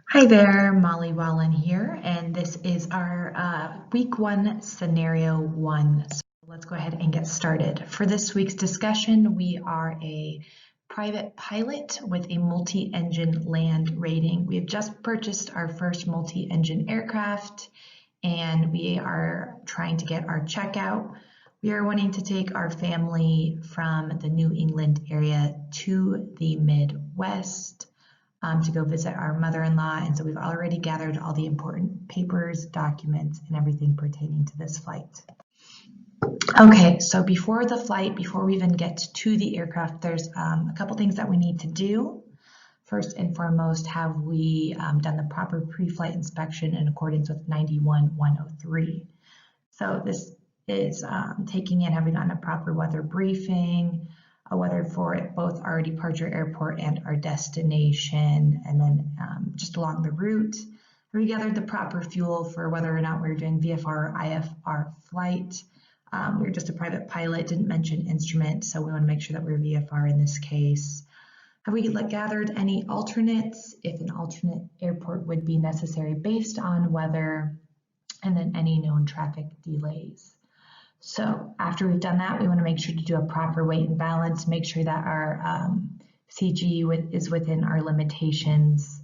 Hi there, Molly Wallen here, and this is our week one scenario one. So let's go ahead and get started. For this week's discussion, we are a private pilot with a multi-engine land rating. We have just purchased our first multi-engine aircraft, and we are trying to get our checkout. We are wanting to take our family from the New England area to the Midwest to go visit our mother-in-law. And so we've already gathered all the important papers, documents, and everything pertaining to this flight. Okay, so before the flight, before we even get to the aircraft, there's a couple things that we need to do. First and foremost, have we done the proper pre-flight inspection in accordance with 91-103? So this is taking in, have we gotten a proper weather briefing, a weather for both our departure airport and our destination, and then just along the route. Have we gathered the proper fuel for whether or not we're doing VFR or IFR flight? We're just a private pilot, didn't mention instrument, so we want to make sure that we're VFR in this case. Have we gathered any alternates, if an alternate airport would be necessary based on weather, and then any known traffic delays? So after we've done that, we want to make sure to do a proper weight and balance, make sure that our CG is within our limitations.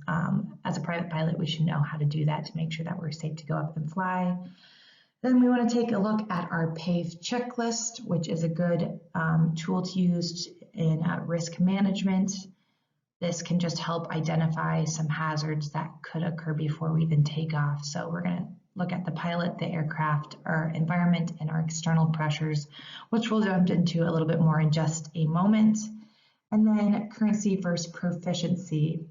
As a private pilot, we should know how to do that to make sure that we're safe to go up and fly. Then we want to take a look at our PAVE checklist, which is a good tool to use in risk management. This can just help identify some hazards that could occur before we even take off. So we're going to look at the pilot, the aircraft, our environment, and our external pressures, which we'll jump into a little bit more in just a moment. And then currency versus proficiency.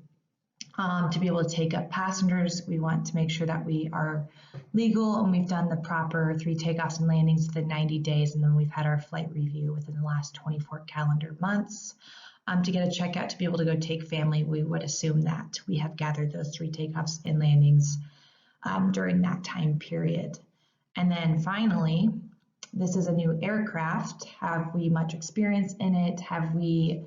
To be able to take up passengers, we want to make sure that we are legal and we've done the proper 3 takeoffs and landings within 90 days, and then we've had our flight review within the last 24 calendar months. To get a checkout to be able to go take family, we would assume that we have gathered those 3 takeoffs and landings during that time period. And then finally, this is a new aircraft. Have we much experience in it? Have we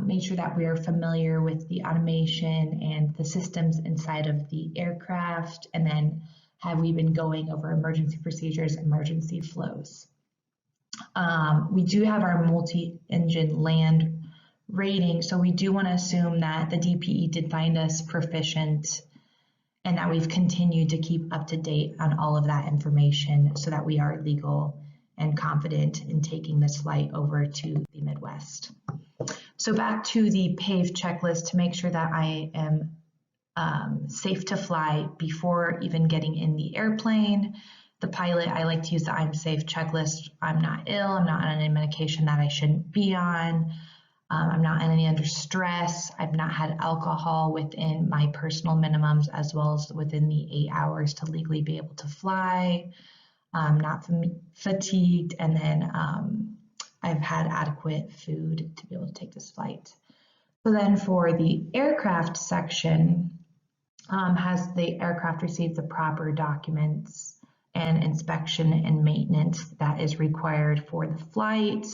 made sure that we are familiar with the automation and the systems inside of the aircraft? And then have we been going over emergency procedures, emergency flows? We do have our multi-engine land rating, so we do want to assume that the DPE did find us proficient and that we've continued to keep up to date on all of that information so that we are legal and confident in taking this flight over to the Midwest. So back to the PAVE checklist to make sure that I am safe to fly before even getting in the airplane. The pilot, I like to use the I'm safe checklist. I'm not ill, I'm not on any medication that I shouldn't be on. I'm not under stress. I've not had alcohol within my personal minimums as well as within the 8 hours to legally be able to fly. I'm not fatigued, and then I've had adequate food to be able to take this flight. So then for the aircraft section, has the aircraft received the proper documents and inspection and maintenance that is required for the flight?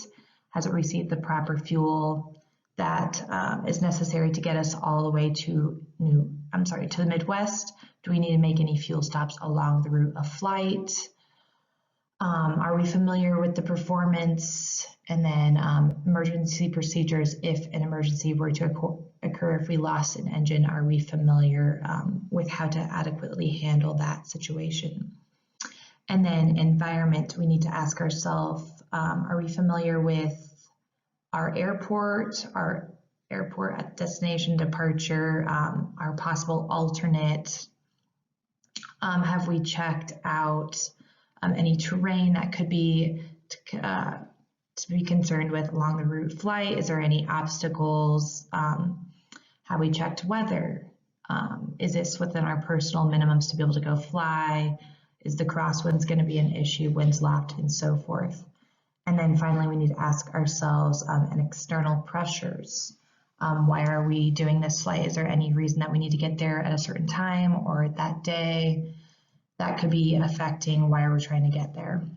Has it received the proper fuel that is necessary to get us all the way to the Midwest? Do we need to make any fuel stops along the route of flight? Are we familiar with the performance? And then emergency procedures, if an emergency were to occur, if we lost an engine, are we familiar with how to adequately handle that situation? And then environment, we need to ask ourselves, are we familiar with our airport at destination departure, our possible alternate? Have we checked out any terrain that could be to be concerned with along the route flight? Is there any obstacles? Have we checked weather? Is this within our personal minimums to be able to go fly? Is the crosswinds going to be an issue, winds locked, and so forth? And then finally, we need to ask ourselves an external pressures. Why are we doing this flight? Is there any reason that we need to get there at a certain time or that day? That could be affecting why we're trying to get there.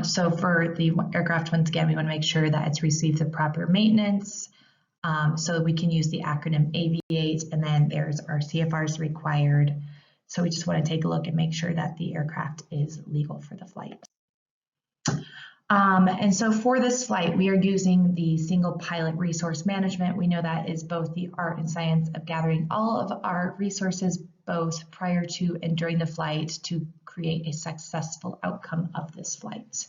So for the aircraft, once again, we want to make sure that it's received the proper maintenance, So we can use the acronym Aviate, and then there's our CFRs required. So we just want to take a look and make sure that the aircraft is legal for the flight. And so for this flight, we are using the single pilot resource management. We know that is both the art and science of gathering all of our resources, both prior to and during the flight, to create a successful outcome of this flight.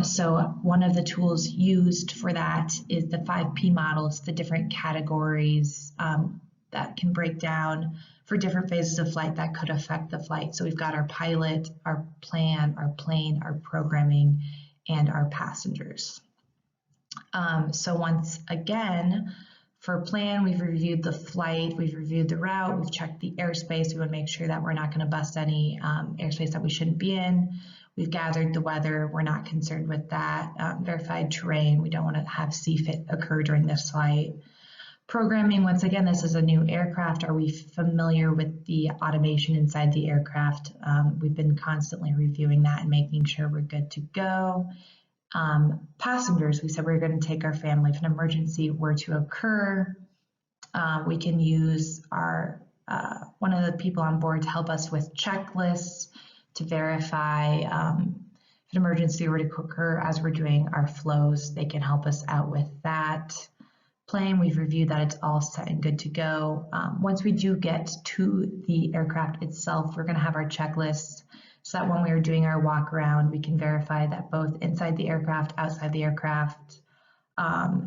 So one of the tools used for that is the 5P model. It's the different categories that can break down for different phases of flight that could affect the flight. So we've got our pilot, our plan, our plane, our programming, and our passengers. So once again, for plan, we've reviewed the flight, we've reviewed the route, we've checked the airspace. We want to make sure that we're not going to bust any airspace that we shouldn't be in. We've gathered the weather, we're not concerned with that. Verified terrain, we don't want to have CFIT occur during this flight. Programming, once again, this is a new aircraft. Are we familiar with the automation inside the aircraft? We've been constantly reviewing that and making sure we're good to go. Passengers, we said we're going to take our family. If an emergency were to occur, we can use our one of the people on board to help us with checklists to verify if an emergency were to occur as we're doing our flows. They can help us out with that. Plane, we've reviewed that it's all set and good to go. Once we do get to the aircraft itself, we're going to have our checklists so that when we are doing our walk around, we can verify that both inside the aircraft, outside the aircraft,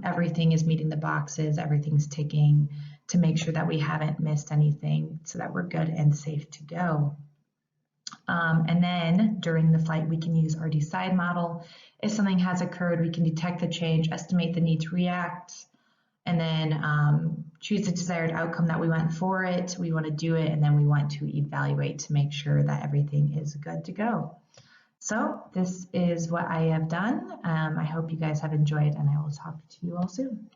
everything is meeting the boxes, everything's ticking, to make sure that we haven't missed anything so that we're good and safe to go. And then during the flight, we can use our decide model. If something has occurred, we can detect the change, estimate the need to react, and then choose the desired outcome that we want for it. We want to do it, and then we want to evaluate to make sure that everything is good to go. So this is what I have done. I hope you guys have enjoyed, and I will talk to you all soon.